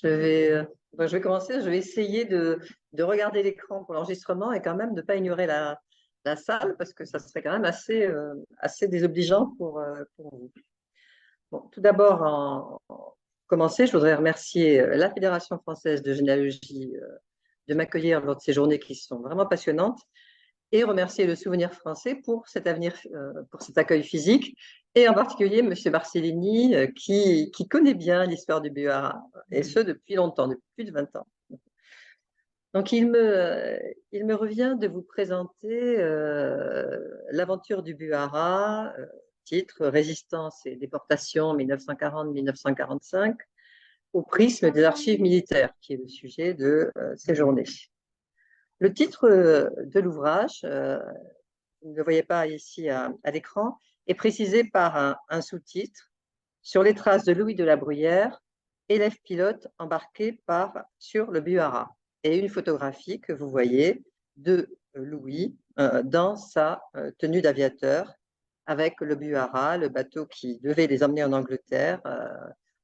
je vais commencer. Je vais essayer de regarder l'écran pour l'enregistrement et quand même de ne pas ignorer la salle parce que ça serait quand même assez désobligeant pour vous. Bon, tout d'abord, en commencer, je voudrais remercier la Fédération française de généalogie de m'accueillir lors de ces journées qui sont vraiment passionnantes et remercier le Souvenir français pour pour cet accueil physique, et en particulier M. Barcellini, qui connaît bien l'histoire du Buara, et ce depuis longtemps, depuis plus de 20 ans. Donc, il me revient de vous présenter l'aventure du Buara, titre Résistance et déportation 1940-1945, au prisme des archives militaires, qui est le sujet de ces journées. Le titre de l'ouvrage, vous ne le voyez pas ici à l'écran, est précisé par un sous-titre sur les traces de Louis de la Bruyère, élève pilote embarqué sur le Buara, et une photographie que vous voyez de Louis dans sa tenue d'aviateur avec le Buara, le bateau qui devait les emmener en Angleterre,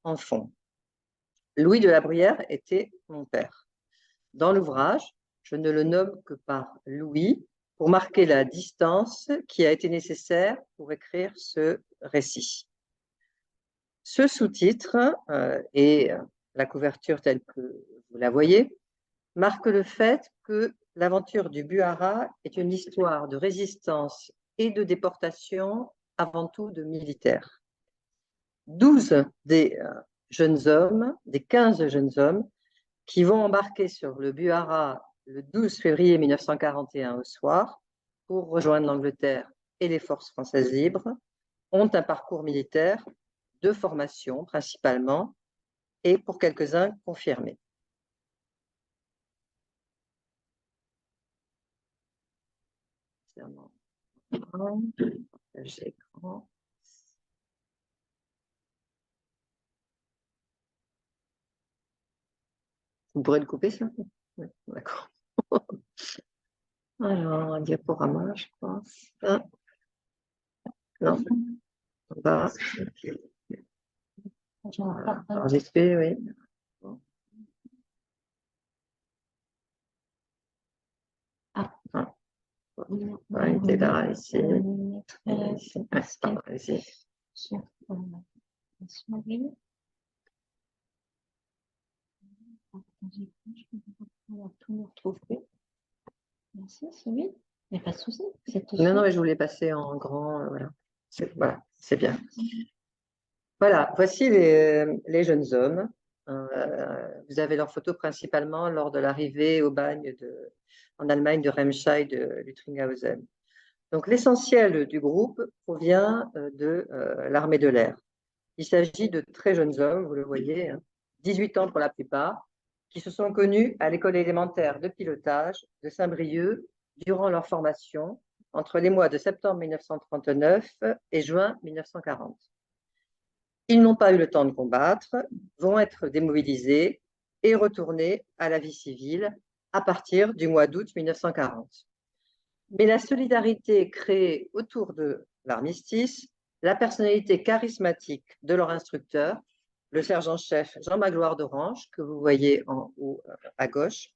en fond. Louis de la Bruyère était mon père. Dans l'ouvrage, je ne le nomme que par Louis pour marquer la distance qui a été nécessaire pour écrire ce récit. Ce sous-titre et la couverture telle que vous la voyez marquent le fait que l'aventure du Buara est une histoire de résistance et de déportation, avant tout de militaires. 12 des jeunes hommes, des 15 jeunes hommes, qui vont embarquer sur le Buara le 12 février 1941 au soir pour rejoindre l'Angleterre et les forces françaises libres, ont un parcours militaire de formation principalement et pour quelques-uns confirmé. Vous pourrez le couper, ça? Oui, d'accord. Alors, un diaporama, je pense. Ah. Non. Bah. Enregistré, oui. Ah. Ah, il était là, ici. Ici. Merci, c'est lui. Il n'y a pas de souci. Non, mais je voulais passer en grand. Voilà, c'est bien. Voilà, voici les jeunes hommes. Vous avez leurs photos principalement lors de l'arrivée au bagne en Allemagne de Remscheid, de Lütringhausen. Donc, l'essentiel du groupe provient de l'armée de l'air. Il s'agit de très jeunes hommes, vous le voyez, 18 ans pour la plupart, qui se sont connus à l'école élémentaire de pilotage de Saint-Brieuc durant leur formation entre les mois de septembre 1939 et juin 1940. Ils n'ont pas eu le temps de combattre, vont être démobilisés et retournés à la vie civile à partir du mois d'août 1940. Mais la solidarité créée autour de l'armistice, la personnalité charismatique de leur instructeur, le sergent-chef Jean-Magloire d'Orange, que vous voyez en haut à gauche,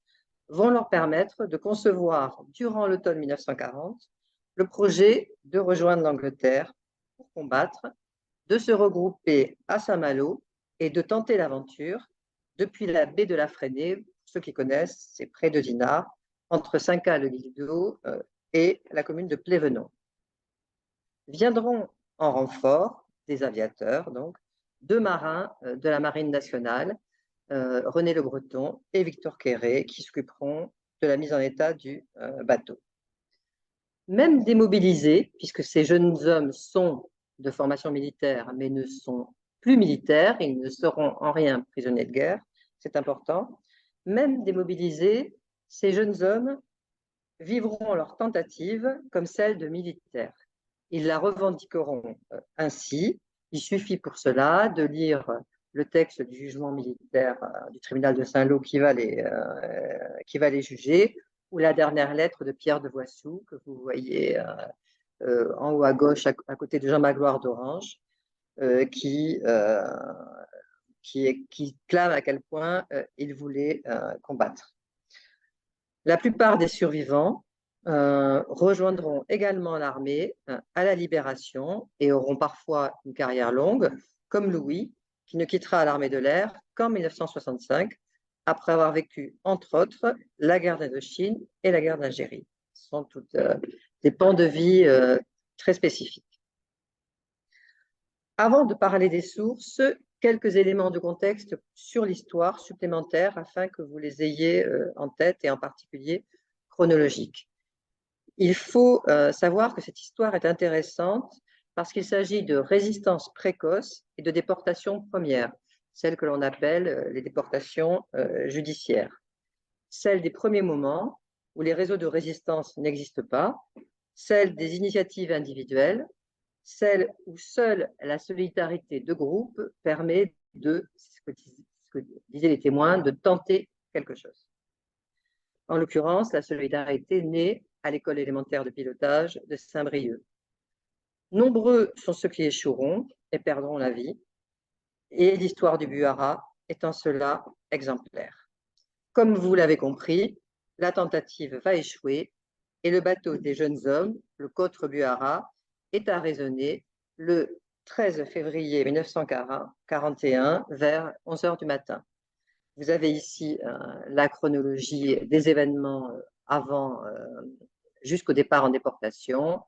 vont leur permettre de concevoir, durant l'automne 1940, le projet de rejoindre l'Angleterre pour combattre, de se regrouper à Saint-Malo et de tenter l'aventure depuis la baie de la Fresnay. Pour ceux qui connaissent, c'est près de Dinard, entre Saint-Caux-le-Guildo et la commune de Plévenon. Viendront en renfort des aviateurs, donc, deux marins de la Marine nationale, René Le Breton et Victor Quéré, qui s'occuperont de la mise en état du bateau. Même démobilisés, puisque ces jeunes hommes sont de formation militaire, mais ne sont plus militaires, ils ne seront en rien prisonniers de guerre, c'est important. Même démobilisés, ces jeunes hommes vivront leur tentative comme celle de militaires. Ils la revendiqueront ainsi. Il suffit pour cela de lire le texte du jugement militaire du tribunal de Saint-Lô qui va les juger, ou la dernière lettre de Pierre de Voissou que vous voyez en haut à gauche à côté de Jean-Magloire d'Orange, qui qui clament à quel point ils voulaient combattre. La plupart des survivants rejoindront également l'armée à la Libération et auront parfois une carrière longue, comme Louis, qui ne quittera l'armée de l'air qu'en 1965, après avoir vécu, entre autres, la guerre d'Indochine et la guerre d'Algérie. Ce sont toutes des pans de vie très spécifiques. Avant de parler des sources, quelques éléments de contexte sur l'histoire supplémentaires afin que vous les ayez en tête et en particulier chronologiques. Il faut savoir que cette histoire est intéressante parce qu'il s'agit de résistance précoce et de déportation première, celles que l'on appelle les déportations judiciaires. Celles des premiers moments où les réseaux de résistance n'existent pas, celles des initiatives individuelles, celles où seule la solidarité de groupe permet de, ce que disaient les témoins, de tenter quelque chose. En l'occurrence, la solidarité naît à l'école élémentaire de pilotage de Saint-Brieuc. Nombreux sont ceux qui échoueront et perdront la vie, et l'histoire du Buara est en cela exemplaire. Comme vous l'avez compris, la tentative va échouer et le bateau des jeunes hommes, le Côtre Buara, est arraisonné le 13 février 1941 vers 11 h du matin. Vous avez ici la chronologie des événements avant, jusqu'au départ en déportation.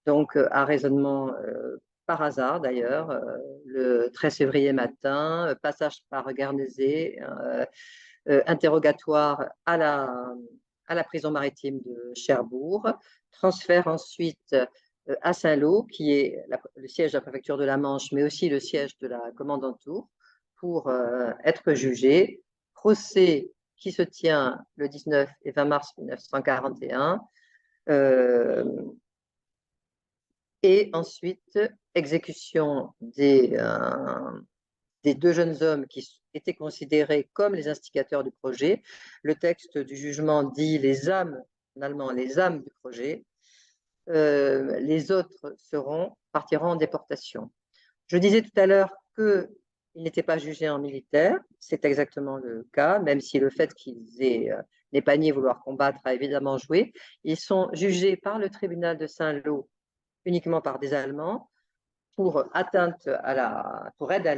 Donc, arraisonnement par hasard d'ailleurs, le 13 février matin, passage par Guernesey, interrogatoire à la prison maritime de Cherbourg, transfert ensuite à Saint-Lô, qui est le siège de la préfecture de la Manche, mais aussi le siège de la commandanture, pour être jugé. Procès qui se tient le 19 et 20 mars 1941. Et ensuite, exécution des deux jeunes hommes qui étaient considérés comme les instigateurs du projet. Le texte du jugement dit les âmes, en allemand, les âmes du projet. Les autres partiront en déportation. Je disais tout à l'heure qu'ils n'étaient pas jugés en militaire. C'est exactement le cas, même si le fait qu'ils aient n'aient vouloir combattre a évidemment joué. Ils sont jugés par le tribunal de Saint-Lô uniquement par des Allemands pour aide à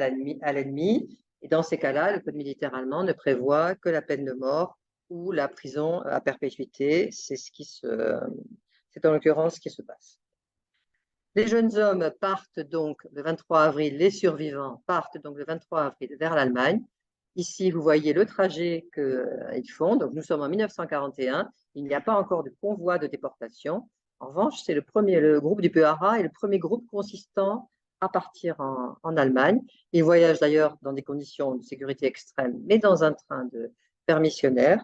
l'ennemi. Et dans ces cas-là, le code militaire allemand ne prévoit que la peine de mort ou la prison à perpétuité. C'est en l'occurrence ce qui se passe. Les jeunes hommes partent donc le 23 avril, les survivants partent donc le 23 avril vers l'Allemagne. Ici, vous voyez le trajet qu'ils font. Donc, nous sommes en 1941. Il n'y a pas encore de convoi de déportation. En revanche, c'est le groupe du Buara est le premier groupe consistant à partir en Allemagne. Ils voyagent d'ailleurs dans des conditions de sécurité extrême, mais dans un train de permissionnaires.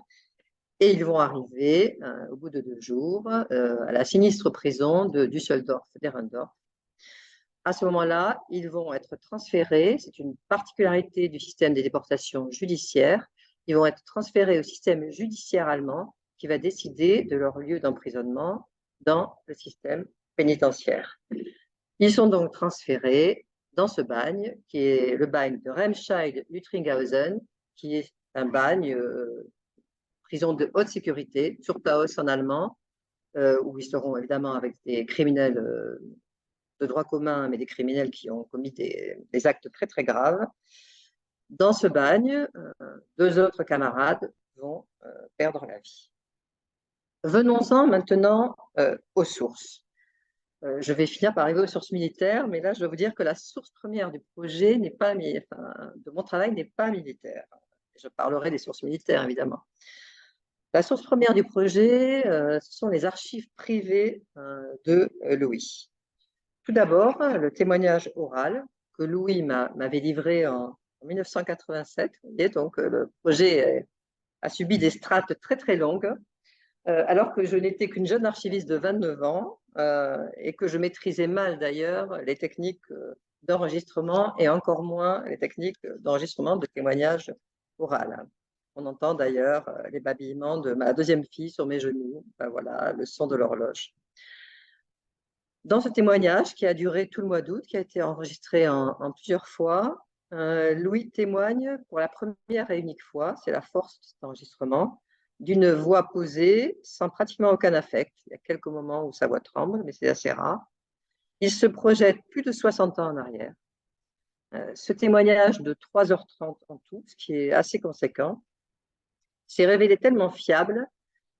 Et ils vont arriver, au bout de 2 jours, à la sinistre prison de Düsseldorf-Derendorf. À ce moment-là, ils vont être transférés, c'est une particularité du système des déportations judiciaires, ils vont être transférés au système judiciaire allemand qui va décider de leur lieu d'emprisonnement dans le système pénitentiaire. Ils sont donc transférés dans ce bagne, qui est le bagne de Remscheid-Lüttringhausen, qui est un bagne, prison de haute sécurité, Zuchthaus en allemand, où ils seront évidemment avec des criminels de droit commun, mais des criminels qui ont commis des actes très très graves. Dans ce bagne, 2 autres camarades vont perdre la vie. Venons-en maintenant aux sources. Je vais finir par arriver aux sources militaires, mais là, je dois vous dire que la source première du projet de mon travail n'est pas militaire. Je parlerai des sources militaires, évidemment. La source première du projet, ce sont les archives privées de Louis. Tout d'abord, le témoignage oral que Louis m'avait livré en 1987. Vous voyez, donc le projet a subi des strates très très longues, alors que je n'étais qu'une jeune archiviste de 29 ans et que je maîtrisais mal d'ailleurs les techniques d'enregistrement et encore moins les techniques d'enregistrement de témoignage oral. On entend d'ailleurs les babillements de ma deuxième fille sur mes genoux. Ben voilà, le son de l'horloge. Dans ce témoignage qui a duré tout le mois d'août, qui a été enregistré en plusieurs fois, Louis témoigne pour la première et unique fois, c'est la force de cet enregistrement, d'une voix posée sans pratiquement aucun affect. Il y a quelques moments où sa voix tremble, mais c'est assez rare. Il se projette plus de 60 ans en arrière. Ce témoignage de 3h30 en tout, ce qui est assez conséquent, s'est révélé tellement fiable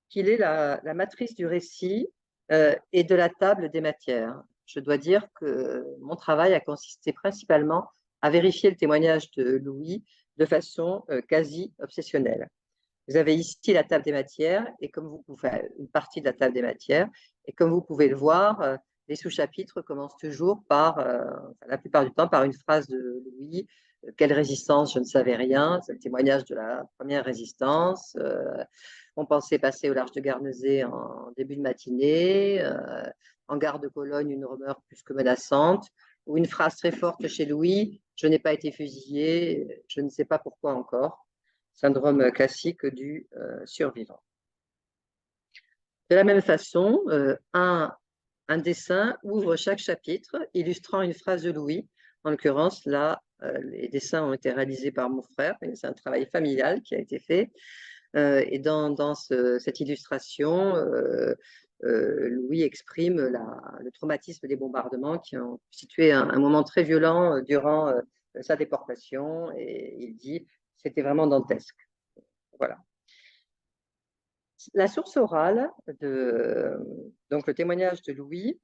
qu'il est la matrice du récit et de la table des matières. Je dois dire que mon travail a consisté principalement à vérifier le témoignage de Louis de façon quasi obsessionnelle. Vous avez ici la table des matières et comme vous pouvez, une partie de la table des matières, et comme vous pouvez le voir, les sous-chapitres commencent toujours par, la plupart du temps, par une phrase de Louis. Quelle résistance, je ne savais rien. C'est le témoignage de la première résistance. On pensait passer au large de Guernesey en début de matinée. En gare de Cologne, une rumeur plus que menaçante. Ou une phrase très forte chez Louis, je n'ai pas été fusillé, je ne sais pas pourquoi encore. Syndrome classique du survivant. De la même façon, un dessin ouvre chaque chapitre, illustrant une phrase de Louis. En l'occurrence, là, les dessins ont été réalisés par mon frère, c'est un travail familial qui a été fait. Et dans cette illustration, Louis exprime le traumatisme des bombardements qui ont constitué un moment très violent durant sa déportation. Et il dit, c'était vraiment dantesque. Voilà. La source orale, donc le témoignage de Louis,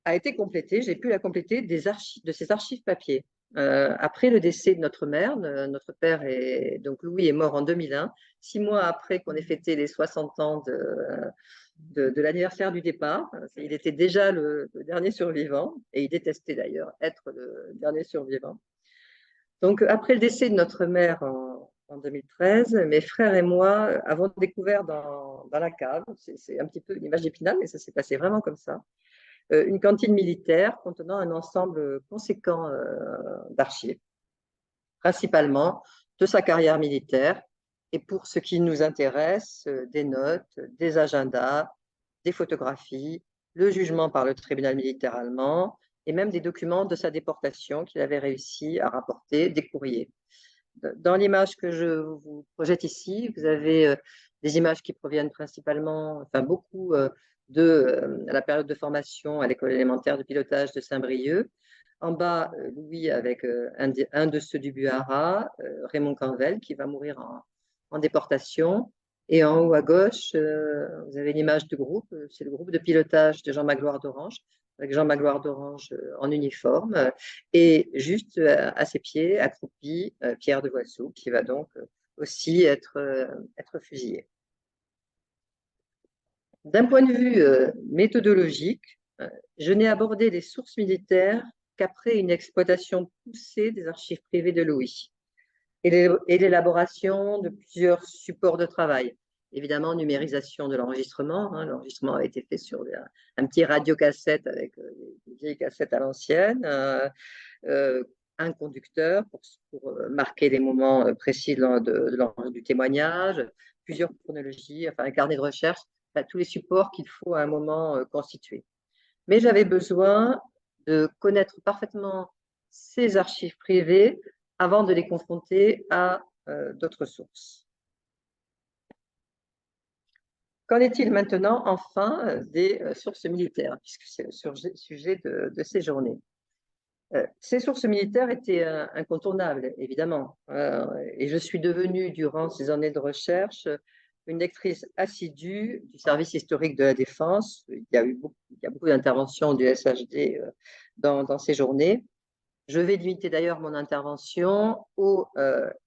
a été complétée, j'ai pu la compléter de ses archives papier. Après le décès de notre mère, notre père, donc Louis est mort en 2001, 6 mois après qu'on ait fêté les 60 ans de l'anniversaire du départ. Il était déjà le dernier survivant, et il détestait d'ailleurs être le dernier survivant. Donc, après le décès de notre mère en 2013, mes frères et moi avons découvert dans la cave, c'est un petit peu une image d'Épinal, mais ça s'est passé vraiment comme ça, une cantine militaire contenant un ensemble conséquent d'archives, principalement de sa carrière militaire, et pour ce qui nous intéresse, des notes, des agendas, des photographies, le jugement par le tribunal militaire allemand, et même des documents de sa déportation qu'il avait réussi à rapporter, des courriers. Dans l'image que je vous projette ici, vous avez des images qui proviennent principalement, enfin beaucoup, de la période de formation à l'école élémentaire de pilotage de Saint-Brieuc. En bas, Louis avec un de ceux du Buhara, Raymond Canvel, qui va mourir en déportation. Et en haut à gauche, vous avez l'image du groupe, c'est le groupe de pilotage de Jean Magloire d'Orange, avec Jean Magloire d'Orange en uniforme, et juste à ses pieds, accroupi, Pierre de Voissou, qui va donc aussi être fusillé. D'un point de vue méthodologique, je n'ai abordé les sources militaires qu'après une exploitation poussée des archives privées de Louis et l'élaboration de plusieurs supports de travail. Évidemment, numérisation de l'enregistrement. L'enregistrement a été fait sur un petit radiocassette avec des vieilles cassettes à l'ancienne, un conducteur pour marquer les moments précis du témoignage, plusieurs chronologies, enfin un carnet de recherche, enfin, tous les supports qu'il faut à un moment constituer. Mais j'avais besoin de connaître parfaitement ces archives privées avant de les confronter à d'autres sources. Qu'en est-il maintenant, enfin, des sources militaires, puisque c'est le sujet de ces journées? Ces sources militaires étaient incontournables, évidemment, et je suis devenue, durant ces années de recherche, une lectrice assidue du service historique de la Défense. Il y a beaucoup d'interventions du SHD dans ces journées. Je vais limiter d'ailleurs mon intervention au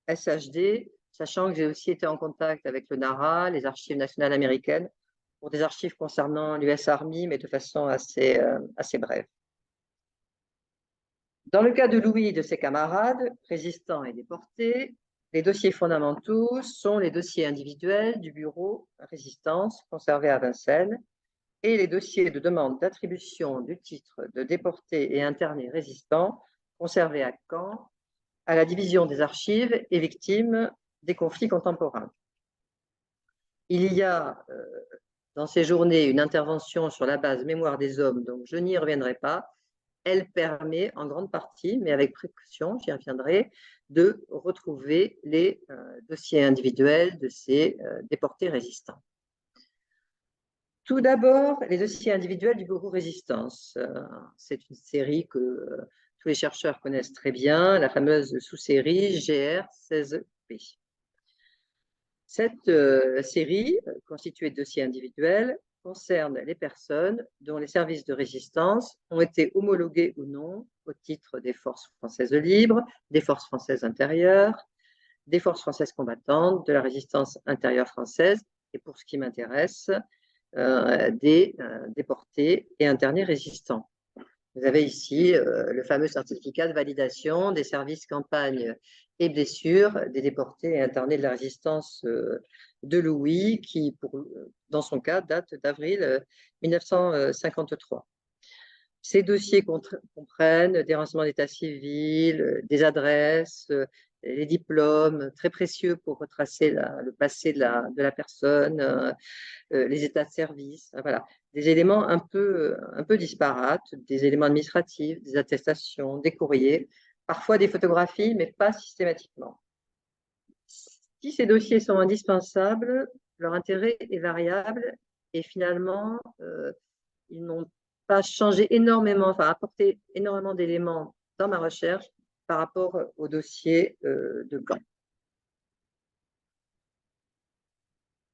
SHD, sachant que j'ai aussi été en contact avec le NARA, les archives nationales américaines, pour des archives concernant l'US Army, mais de façon assez brève. Dans le cas de Louis et de ses camarades, résistants et déportés, les dossiers fondamentaux sont les dossiers individuels du bureau Résistance conservés à Vincennes et les dossiers de demande d'attribution du titre de déporté et interné résistant conservés à Caen, à la division des archives et victimes des conflits contemporains. Il y a dans ces journées une intervention sur la base Mémoire des hommes, donc je n'y reviendrai pas. elle permet en grande partie, mais avec précaution, j'y reviendrai, de retrouver les dossiers individuels de ces déportés résistants. Tout d'abord, les dossiers individuels du Gourou Résistance. C'est une série que tous les chercheurs connaissent très bien, la fameuse sous-série GR16P. Cette série, constituée de dossiers individuels, concerne les personnes dont les services de résistance ont été homologués ou non au titre des forces françaises libres, des forces françaises intérieures, des forces françaises combattantes, de la résistance intérieure française, et pour ce qui m'intéresse, des déportés et internés résistants. Vous avez ici le fameux certificat de validation des services campagne et blessures des déportés et internés de la résistance de Louis, qui, dans son cas, date d'avril 1953. Ces dossiers comprennent des renseignements d'état civil, des adresses, les diplômes, très précieux pour retracer le passé de la personne, les états de service, voilà, des éléments un peu disparates, des éléments administratifs, des attestations, des courriers, parfois des photographies, mais pas systématiquement. Si ces dossiers sont indispensables, leur intérêt est variable et finalement, ils n'ont pas changé énormément, enfin apporté énormément d'éléments dans ma recherche par rapport au dossier de Gand.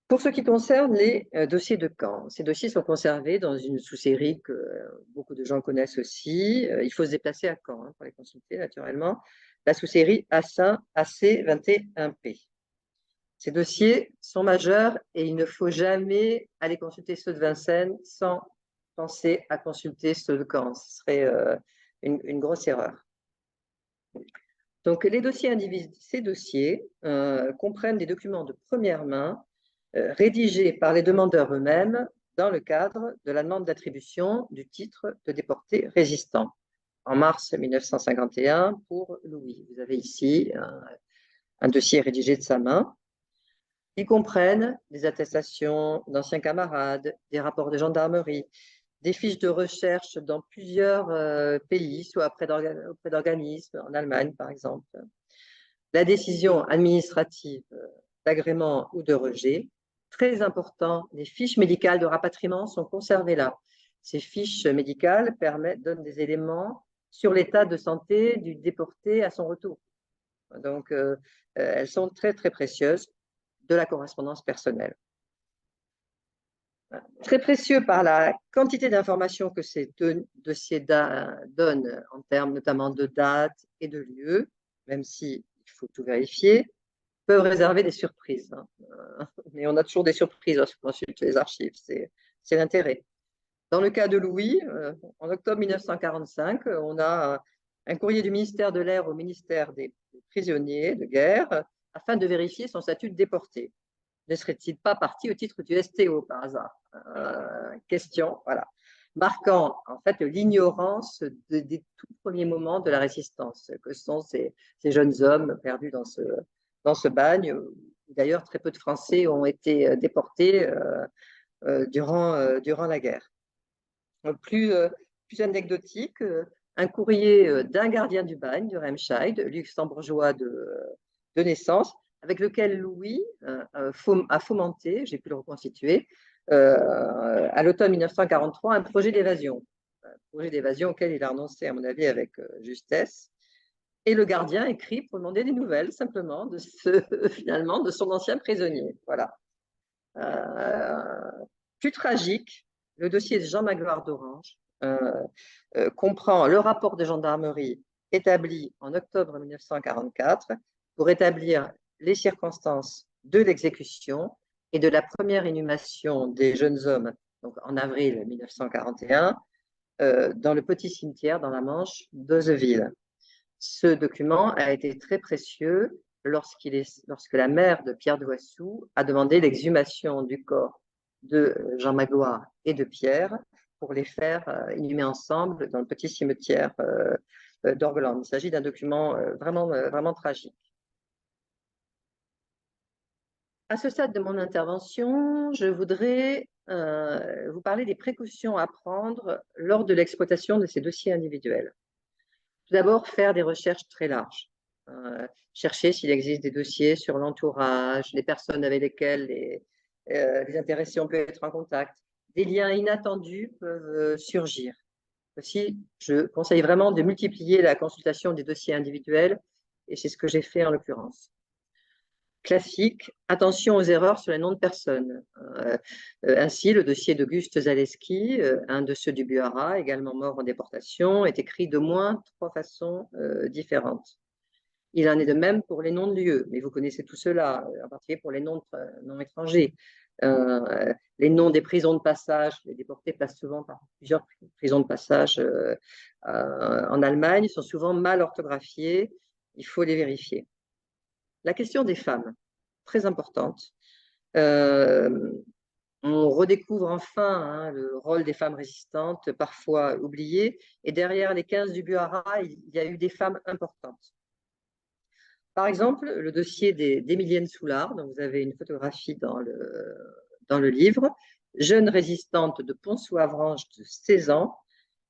Pour ce qui concerne les dossiers de Caen, ces dossiers sont conservés dans une sous-série que beaucoup de gens connaissent aussi. Il faut se déplacer à Caen pour les consulter naturellement. La sous-série AC21P. Ces dossiers sont majeurs et il ne faut jamais aller consulter ceux de Vincennes sans penser à consulter ceux de Caen. Ce serait une grosse erreur. Donc, les dossiers individuels, ces dossiers comprennent des documents de première main rédigés par les demandeurs eux-mêmes dans le cadre de la demande d'attribution du titre de déporté résistant en mars 1951 pour Louis. Vous avez ici un dossier rédigé de sa main. Ils comprennent des attestations d'anciens camarades, des rapports de gendarmerie, des fiches de recherche dans plusieurs pays, soit auprès d'organismes, en Allemagne par exemple, la décision administrative d'agrément ou de rejet. Très important, les fiches médicales de rapatriement sont conservées là. Ces fiches médicales donnent des éléments sur l'état de santé du déporté à son retour. Donc, elles sont très, très précieuses de la correspondance personnelle. Très précieux par la quantité d'informations que ces dossiers donnent en termes notamment de date et de lieu, même s'il faut tout vérifier, peuvent réserver des surprises. Mais on a toujours des surprises lorsqu'on consulte les archives, c'est l'intérêt. Dans le cas de Louis, en octobre 1945, on a un courrier du ministère de l'Air au ministère des prisonniers de guerre afin de vérifier son statut de déporté. Ne serait-il pas parti au titre du STO par hasard? Question, voilà. Marquant en fait l'ignorance des tout premiers moments de la résistance, que sont ces jeunes hommes perdus dans ce bagne. D'ailleurs, très peu de Français ont été déportés durant la guerre. Plus anecdotique, un courrier d'un gardien du bagne de Remscheid, luxembourgeois de naissance, avec lequel Louis a fomenté, j'ai pu le reconstituer, à l'automne 1943, un projet d'évasion. Un projet d'évasion auquel il a renoncé, à mon avis, avec justesse. Et le gardien écrit pour demander des nouvelles, simplement, finalement, de son ancien prisonnier. Voilà. Plus tragique, le dossier de Jean Magloire d'Orange comprend le rapport de gendarmerie établi en octobre 1944 pour établir les circonstances de l'exécution et de la première inhumation des jeunes hommes, donc en avril 1941, dans le petit cimetière dans la Manche d'Ozeville. Ce document a été très précieux lorsque la mère de Pierre Doissou a demandé l'exhumation du corps de Jean Magloire et de Pierre pour les faire inhumer ensemble dans le petit cimetière d'Orgeland. Il s'agit d'un document vraiment tragique. À ce stade de mon intervention, je voudrais vous parler des précautions à prendre lors de l'exploitation de ces dossiers individuels. Tout d'abord, faire des recherches très larges. Chercher s'il existe des dossiers sur l'entourage, les personnes avec lesquelles les intéressés ont pu être en contact. Des liens inattendus peuvent surgir. Aussi, je conseille vraiment de multiplier la consultation des dossiers individuels et c'est ce que j'ai fait en l'occurrence. Classique, attention aux erreurs sur les noms de personnes. Ainsi, le dossier d'Auguste Zaleski, un de ceux du Buara, également mort en déportation, est écrit de moins 3 façons différentes. Il en est de même pour les noms de lieux, mais vous connaissez tout cela, en particulier pour les noms étrangers. Les noms des prisons de passage, les déportés passent souvent par plusieurs prisons de passage en Allemagne, sont souvent mal orthographiés, il faut les vérifier. La question des femmes, très importante. On redécouvre enfin le rôle des femmes résistantes, parfois oubliées, et derrière les 15 du Buara, il y a eu des femmes importantes. Par exemple, le dossier d'Émilienne Soulard, dont vous avez une photographie dans le livre, jeune résistante de Pont-sous-Avranches de 16 ans,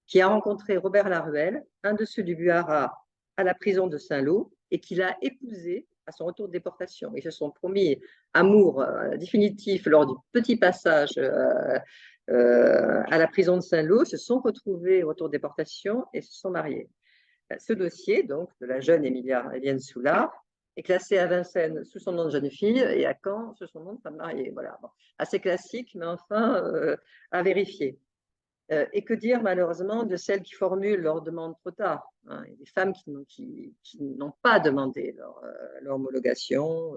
qui a rencontré Robert Laruelle, un de ceux du Buara, à la prison de Saint-Lô, et qui l'a épousé à son retour de déportation. Ils se sont promis amour définitif lors du petit passage à la prison de Saint-Lô, se sont retrouvés au retour de déportation et se sont mariés. Ce dossier, donc, de la jeune Émilienne Soulard, est classé à Vincennes sous son nom de jeune fille et à Caen sous son nom de femme mariée. Voilà, bon, assez classique, mais enfin à vérifier. Et que dire malheureusement de celles qui formulent leur demande trop tard, hein. Il y a des femmes qui n'ont pas demandé leur homologation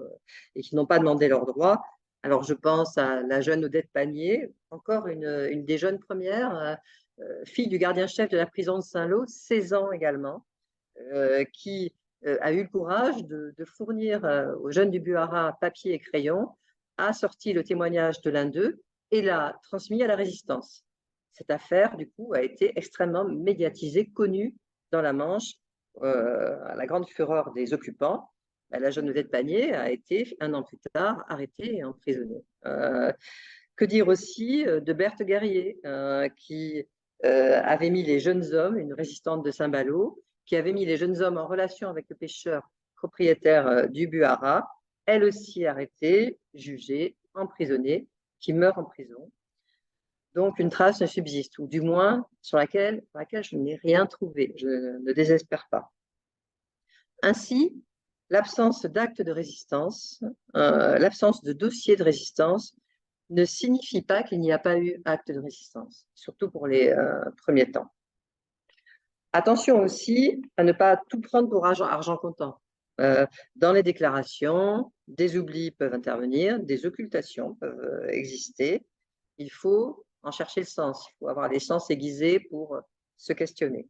et qui n'ont pas demandé leurs droits. Alors je pense à la jeune Odette Panier, encore une des jeunes premières, fille du gardien-chef de la prison de Saint-Lô, 16 ans également, qui a eu le courage de fournir aux jeunes du Buara papier et crayon, a sorti le témoignage de l'un d'eux et l'a transmis à la résistance. Cette affaire, du coup, a été extrêmement médiatisée, connue dans la Manche, à la grande fureur des occupants. La jeune Odette Panier a été, un an plus tard, arrêtée et emprisonnée. Que dire aussi de Berthe Guerrier, qui avait mis les jeunes hommes, une résistante de Saint-Ballot, qui avait mis les jeunes hommes en relation avec le pêcheur propriétaire du Buara, elle aussi arrêtée, jugée, emprisonnée, qui meurt en prison. Donc une trace ne subsiste, ou du moins sur laquelle je n'ai rien trouvé. Je ne désespère pas. Ainsi, l'absence d'actes de résistance, l'absence de dossier de résistance ne signifie pas qu'il n'y a pas eu acte de résistance, surtout pour les premiers temps. Attention aussi à ne pas tout prendre pour argent comptant. Dans les déclarations, des oublis peuvent intervenir, des occultations peuvent exister. Il faut en chercher le sens, il faut avoir les sens aiguisés pour se questionner.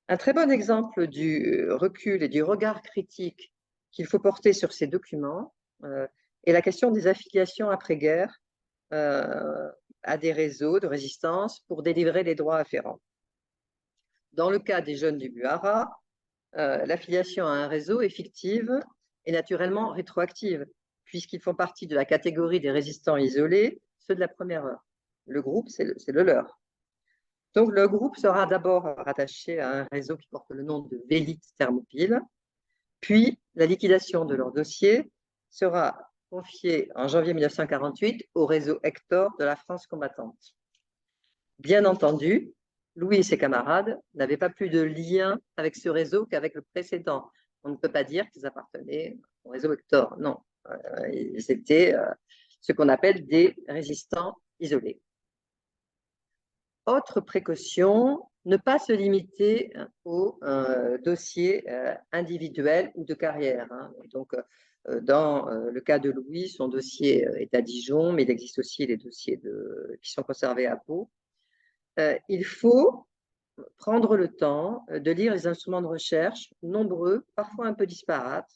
Un très bon exemple du recul et du regard critique qu'il faut porter sur ces documents est la question des affiliations après-guerre à des réseaux de résistance pour délivrer les droits afférents. Dans le cas des jeunes du Buara, l'affiliation à un réseau est fictive et naturellement rétroactive, puisqu'ils font partie de la catégorie des résistants isolés, ceux de la première heure. Le groupe, c'est le leur. Donc, le groupe sera d'abord rattaché à un réseau qui porte le nom de Vélit Thermopile, puis la liquidation de leur dossier sera confiée en janvier 1948 au réseau Hector de la France combattante. Bien entendu, Louis et ses camarades n'avaient pas plus de lien avec ce réseau qu'avec le précédent. On ne peut pas dire qu'ils appartenaient au réseau Hector, non. Ils étaient ce qu'on appelle des résistants isolés. Autre précaution, ne pas se limiter aux dossiers individuels ou de carrière, hein. Donc, dans le cas de Louis, son dossier est à Dijon, mais il existe aussi les dossiers qui sont conservés à Pau. Il faut prendre le temps de lire les instruments de recherche, nombreux, parfois un peu disparates,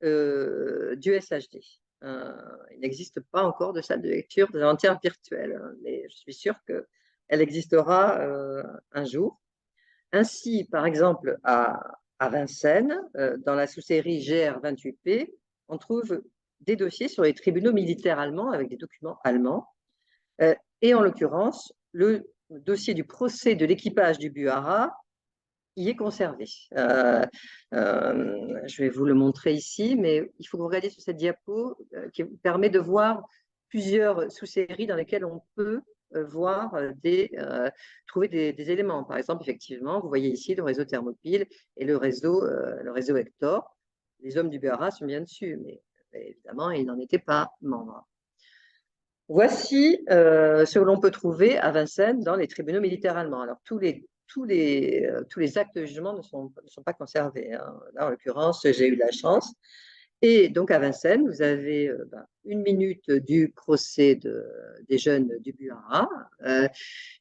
du SHD. Il n'existe pas encore de salle de lecture de l'inventaire virtuel, hein, mais je suis sûre qu'elle existera un jour. Ainsi, par exemple, à Vincennes, dans la sous-série GR28P, on trouve des dossiers sur les tribunaux militaires allemands avec des documents allemands. Et en l'occurrence, le dossier du procès de l'équipage du Buara y est conservé. Je vais vous le montrer ici, mais il faut que vous regardiez sur cette diapo qui vous permet de voir plusieurs sous-séries dans lesquelles on peut voir trouver des éléments. Par exemple, effectivement, vous voyez ici le réseau Thermopyle et le réseau Hector. Les hommes du Buara sont bien dessus, mais évidemment, ils n'en étaient pas membres. Voici ce que l'on peut trouver à Vincennes dans les tribunaux militaires allemands. Alors, tous les actes de jugement ne sont pas conservés, hein. Là, en l'occurrence, j'ai eu la chance. Et donc, à Vincennes, vous avez 1 minute du procès des jeunes du Buara,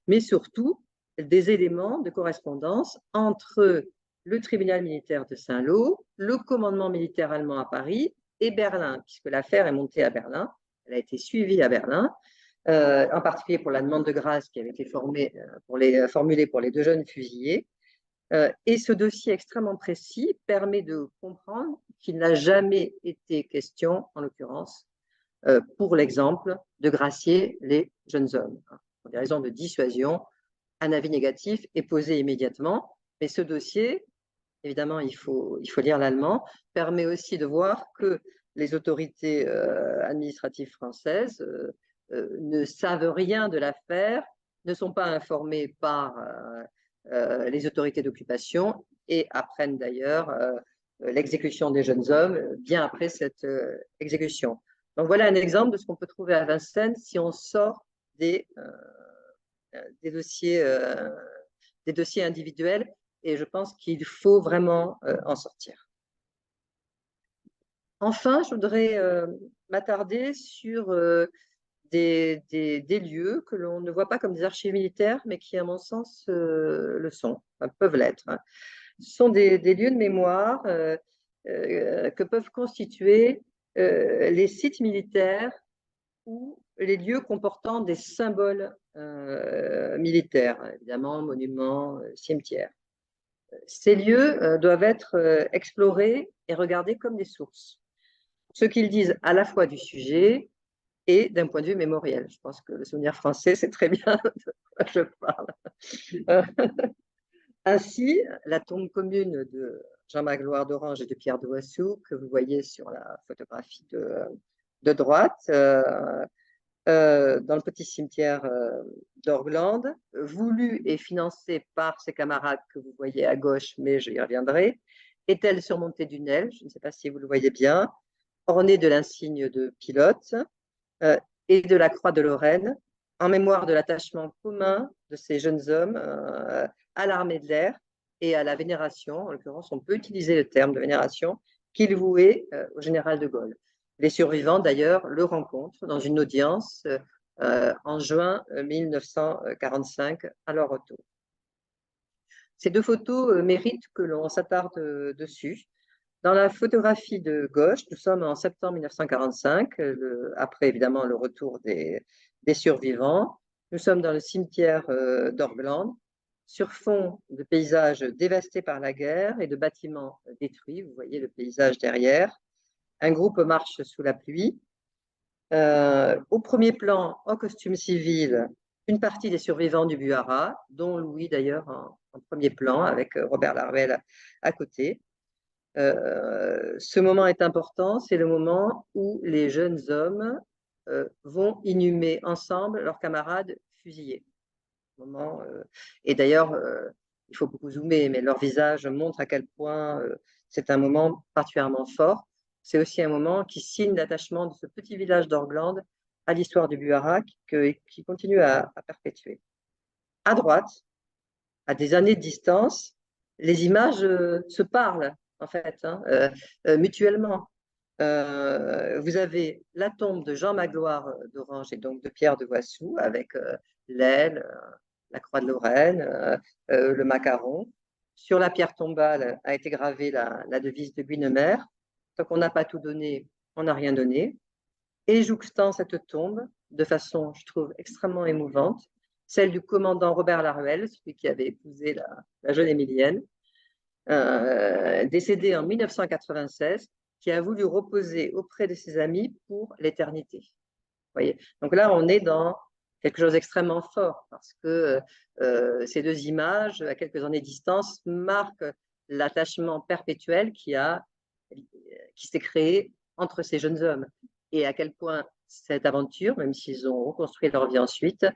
mais surtout des éléments de correspondance entre le tribunal militaire de Saint-Lô, le commandement militaire allemand à Paris et Berlin, puisque l'affaire est montée à Berlin. Elle a été suivie à Berlin, en particulier pour la demande de grâce qui avait été formulée pour les 2 jeunes fusillés. Et ce dossier extrêmement précis permet de comprendre qu'il n'a jamais été question, en l'occurrence, pour l'exemple, de gracier les jeunes hommes. Pour des raisons de dissuasion, un avis négatif est posé immédiatement. Mais ce dossier, évidemment, il faut lire l'allemand, permet aussi de voir que les autorités administratives françaises ne savent rien de l'affaire, ne sont pas informées par les autorités d'occupation et apprennent d'ailleurs l'exécution des jeunes hommes bien après cette exécution. Donc voilà un exemple de ce qu'on peut trouver à Vincennes si on sort des dossiers individuels, et je pense qu'il faut vraiment en sortir. Enfin, je voudrais m'attarder sur des lieux que l'on ne voit pas comme des archives militaires, mais qui, à mon sens, le sont, peuvent l'être. Ce sont des lieux de mémoire que peuvent constituer les sites militaires ou les lieux comportant des symboles militaires, évidemment, monuments, cimetières. Ces lieux doivent être explorés et regardés comme des sources, ce qu'ils disent à la fois du sujet et d'un point de vue mémoriel. Je pense que le souvenir français, c'est très bien de quoi je parle. Ainsi, la tombe commune de Jean Magloire d'Orange et de Pierre de Wassou, que vous voyez sur la photographie de droite, dans le petit cimetière d'Orglande, voulu et financé par ses camarades que vous voyez à gauche, mais je y reviendrai, est-elle surmontée d'une aile, je ne sais pas si vous le voyez bien, ornée de l'insigne de pilote et de la croix de Lorraine, en mémoire de l'attachement commun de ces jeunes hommes à l'armée de l'air et à la vénération, en l'occurrence on peut utiliser le terme de vénération, qu'il vouait au général de Gaulle. Les survivants, d'ailleurs, le rencontrent dans une audience en juin 1945 à leur retour. Ces 2 photos méritent que l'on s'attarde dessus. Dans la photographie de gauche, nous sommes en septembre 1945, après évidemment le retour des survivants. Nous sommes dans le cimetière d'Orglande, sur fond de paysages dévastés par la guerre et de bâtiments détruits. Vous voyez le paysage derrière. Un groupe marche sous la pluie. Au premier plan, en costume civil, une partie des survivants du Buara, dont Louis d'ailleurs en premier plan, avec Robert Laruelle à côté. Ce moment est important, c'est le moment où les jeunes hommes vont inhumer ensemble leurs camarades fusillés. Et d'ailleurs, il faut beaucoup zoomer, mais leur visage montre à quel point c'est un moment particulièrement fort. C'est aussi un moment qui signe l'attachement de ce petit village d'Orglande à l'histoire du Buara qui continue à perpétuer. À droite, à des années de distance, les images se parlent, en fait, mutuellement. Vous avez la tombe de Jean Magloire d'Orange et donc de Pierre de Wassou avec l'aile, la croix de Lorraine, le macaron. Sur la pierre tombale a été gravée la devise de Guynemer. Tant qu'on n'a pas tout donné, on n'a rien donné. Et jouxtant cette tombe, de façon, je trouve, extrêmement émouvante, celle du commandant Robert Laruelle, celui qui avait épousé la jeune Émilienne, décédé en 1996, qui a voulu reposer auprès de ses amis pour l'éternité. Voyez. Donc là, on est dans quelque chose d'extrêmement fort parce que ces deux images, à quelques années de distance, marquent l'attachement perpétuel qui s'est créé entre ces jeunes hommes et à quel point cette aventure, même s'ils ont reconstruit leur vie ensuite,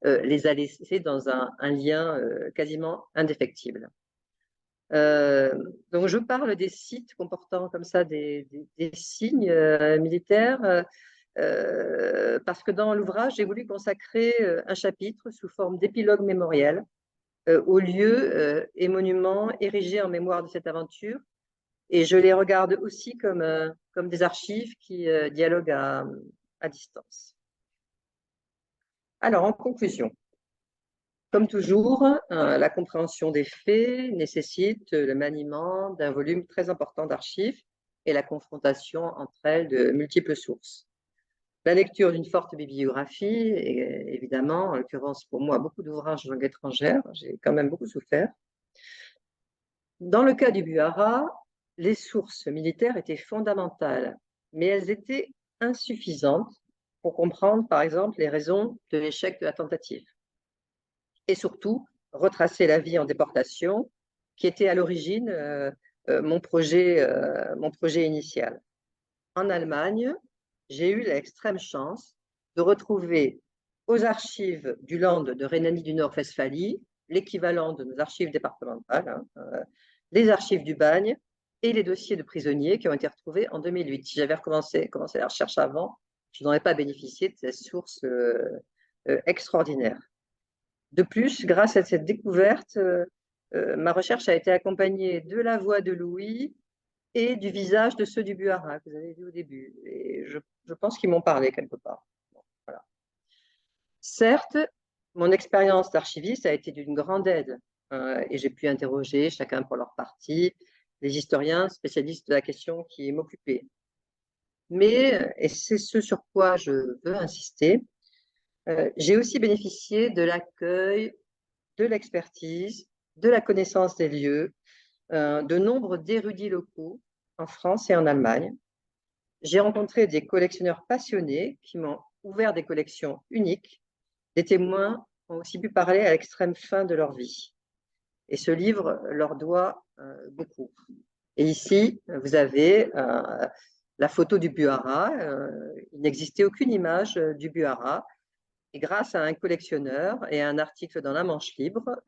les a laissés dans un lien quasiment indéfectible. Donc, je parle des sites comportant comme ça des signes militaires parce que dans l'ouvrage, j'ai voulu consacrer un chapitre sous forme d'épilogue mémoriel aux lieux et monuments érigés en mémoire de cette aventure. Et je les regarde aussi comme des archives qui dialoguent à distance. Alors, en conclusion, comme toujours, la compréhension des faits nécessite le maniement d'un volume très important d'archives et la confrontation entre elles de multiples sources. La lecture d'une forte bibliographie, et évidemment, en l'occurrence pour moi, beaucoup d'ouvrages en langue étrangère, j'ai quand même beaucoup souffert. Dans le cas du Buhara, les sources militaires étaient fondamentales, mais elles étaient insuffisantes pour comprendre, par exemple, les raisons de l'échec de la tentative. Et surtout, retracer la vie en déportation, qui était à l'origine mon projet initial. En Allemagne, j'ai eu l'extrême chance de retrouver aux archives du Land de Rhénanie du Nord-Westphalie, l'équivalent de nos archives départementales, les archives du Bagne et les dossiers de prisonniers qui ont été retrouvés en 2008. Si j'avais commencé la recherche avant, je n'aurais pas bénéficié de cette source extraordinaire. De plus, grâce à cette découverte, ma recherche a été accompagnée de la voix de Louis et du visage de ceux du Buhara que vous avez vu au début. Et je pense qu'ils m'ont parlé quelque part. Bon, voilà. Certes, mon expérience d'archiviste a été d'une grande aide et j'ai pu interroger chacun pour leur partie les historiens spécialistes de la question qui m'occupaient. Mais, et c'est ce sur quoi je veux insister, j'ai aussi bénéficié de l'accueil, de l'expertise, de la connaissance des lieux, de nombre d'érudits locaux en France et en Allemagne. J'ai rencontré des collectionneurs passionnés qui m'ont ouvert des collections uniques. Des témoins ont aussi pu parler à l'extrême fin de leur vie. Et ce livre leur doit beaucoup. Et ici, vous avez la photo du Buhara. Il n'existait aucune image du Buhara. Et grâce à un collectionneur et à un article dans la Manche Libre,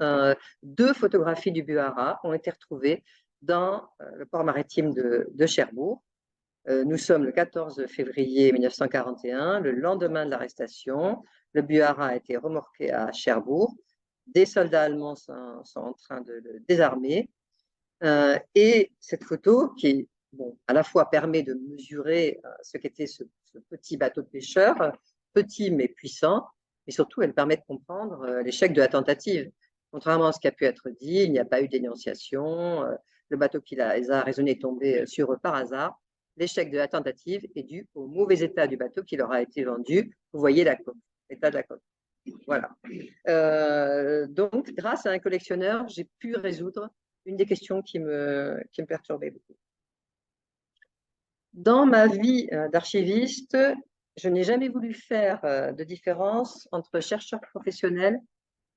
2 photographies du Buhara ont été retrouvées dans le port maritime de Cherbourg. Nous sommes le 14 février 1941, le lendemain de l'arrestation. Le Buhara a été remorqué à Cherbourg. Des soldats allemands sont en train de le désarmer. Et cette photo, qui à la fois permet de mesurer ce qu'était ce petit bateau de pêcheur, petit mais puissant, et surtout, elle permet de comprendre l'échec de la tentative. Contrairement à ce qui a pu être dit, il n'y a pas eu d'énonciation. Le bateau qui les a raisonnés est tombé sur eux par hasard. L'échec de la tentative est dû au mauvais état du bateau qui leur a été vendu. Vous voyez la coque, l'état de la coque. Voilà. Donc, grâce à un collectionneur, j'ai pu résoudre une des questions qui me perturbait beaucoup. Dans ma vie d'archiviste, je n'ai jamais voulu faire de différence entre chercheurs professionnels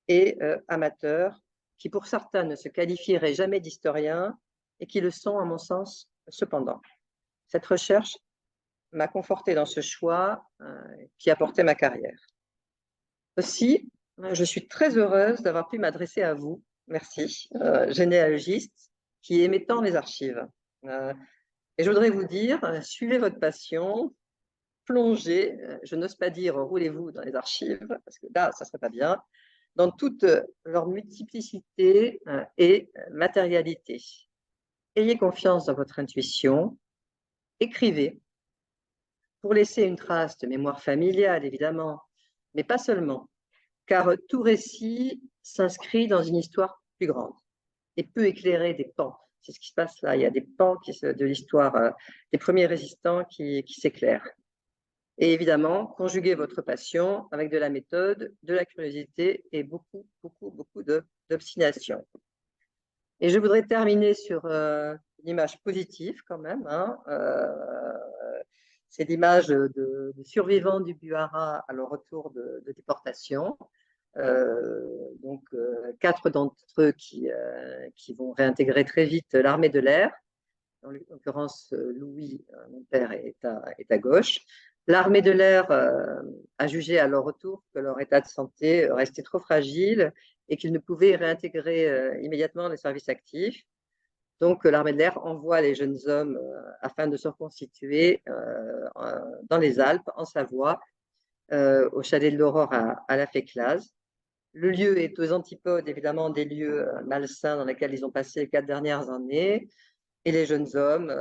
et amateurs, qui pour certains ne se qualifieraient jamais d'historiens et qui le sont, à mon sens, cependant. Cette recherche m'a confortée dans ce choix qui a porté ma carrière. Aussi, je suis très heureuse d'avoir pu m'adresser à vous, merci, généalogistes, qui aimez tant les archives. Et je voudrais vous dire, suivez votre passion, plongez, je n'ose pas dire roulez-vous dans les archives, parce que là, ça ne serait pas bien, dans toute leur multiplicité et matérialité. Ayez confiance dans votre intuition, écrivez, pour laisser une trace de mémoire familiale, évidemment, mais pas seulement, car tout récit s'inscrit dans une histoire plus grande et peut éclairer des pans. C'est ce qui se passe là, il y a des pans de l'histoire des premiers résistants qui s'éclairent. Et évidemment, conjuguez votre passion avec de la méthode, de la curiosité et beaucoup d'obstination. Et je voudrais terminer sur une image positive quand même, hein. C'est l'image de survivants du Buhara à leur retour de déportation. Donc, 4 d'entre eux qui vont réintégrer très vite l'armée de l'air. En l'occurrence, Louis, mon père, est à gauche. L'armée de l'air a jugé à leur retour que leur état de santé restait trop fragile et qu'ils ne pouvaient réintégrer immédiatement les services actifs. Donc, l'armée de l'air envoie les jeunes hommes afin de se reconstituer dans les Alpes, en Savoie, au chalet de l'Aurore à la Féclase. Le lieu est aux antipodes, évidemment, des lieux malsains dans lesquels ils ont passé les 4 dernières années. Et les jeunes hommes,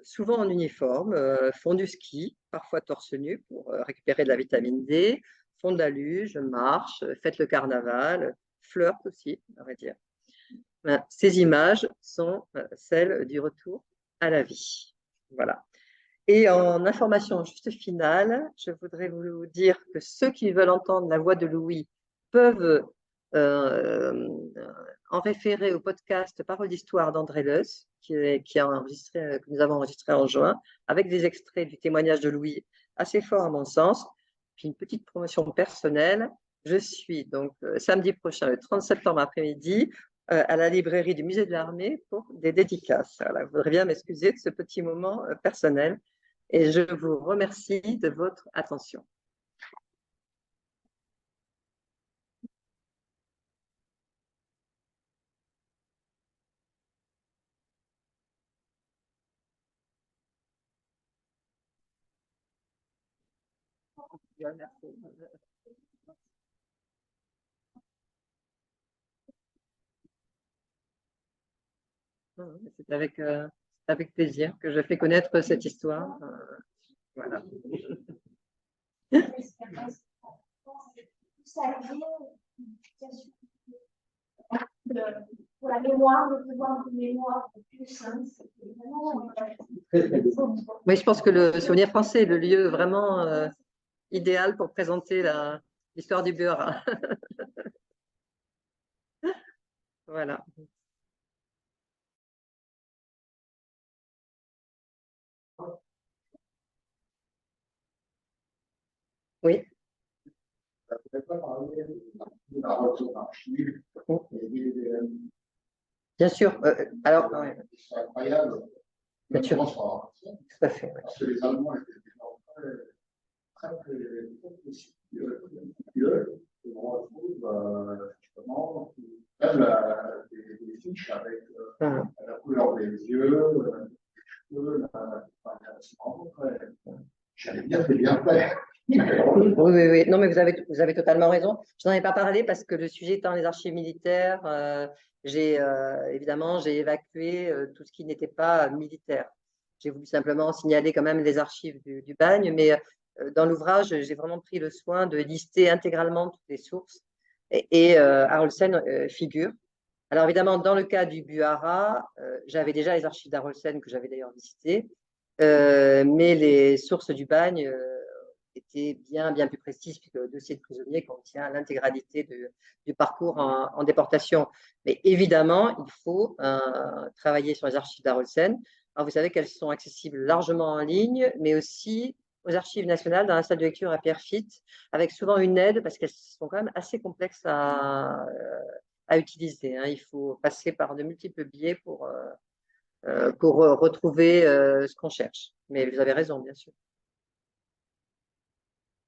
souvent en uniforme, font du ski, parfois torse nu pour récupérer de la vitamine D, font de la luge, marchent, fêtent le carnaval, flirtent aussi, on va dire. Ces images sont celles du retour à la vie. Voilà. Et en information juste finale, je voudrais vous dire que ceux qui veulent entendre la voix de Louis peuvent en référer au podcast Parole d'Histoire d'André Leuss, que nous avons enregistré en juin, avec des extraits du témoignage de Louis assez fort à mon sens. Puis une petite promotion personnelle. Je suis donc samedi prochain, le 30 septembre après-midi, à la librairie du Musée de l'Armée pour des dédicaces. Voilà, je voudrais bien m'excuser de ce petit moment personnel et je vous remercie de votre attention. C'est avec plaisir que je fais connaître cette histoire. Voilà. Pour la mémoire, le pouvoir de mémoire plus, hein, oui, je pense que le Souvenir français est le lieu vraiment idéal pour présenter l'histoire du Buhara. Voilà. Oui. Bien sûr. Alors, ouais. C'est incroyable. Bien sûr. Tout à fait. Parce que les Allemands étaient très meticuleux. Et on retrouve justement même des fiches avec la couleur des yeux, les cheveux, j'allais dire c'est bien fait. Oui, oui, oui. Non, mais vous avez totalement raison. Je n'en ai pas parlé parce que le sujet étant les archives militaires, évidemment, j'ai évacué tout ce qui n'était pas militaire. J'ai voulu simplement signaler quand même les archives du bagne, mais dans l'ouvrage, j'ai vraiment pris le soin de lister intégralement toutes les sources et Harolsen figure. Alors évidemment, dans le cas du Buhara, j'avais déjà les archives d'Harolsen que j'avais d'ailleurs visitées, mais les sources du bagne était bien plus précise, puisque le dossier de prisonnier contient l'intégralité du parcours en déportation. Mais évidemment, il faut travailler sur les archives d'Harolsen. Alors, vous savez qu'elles sont accessibles largement en ligne, mais aussi aux archives nationales dans la salle de lecture à Pierrefitte, avec souvent une aide, parce qu'elles sont quand même assez complexes à utiliser. Hein. Il faut passer par de multiples biais pour retrouver ce qu'on cherche. Mais vous avez raison, bien sûr.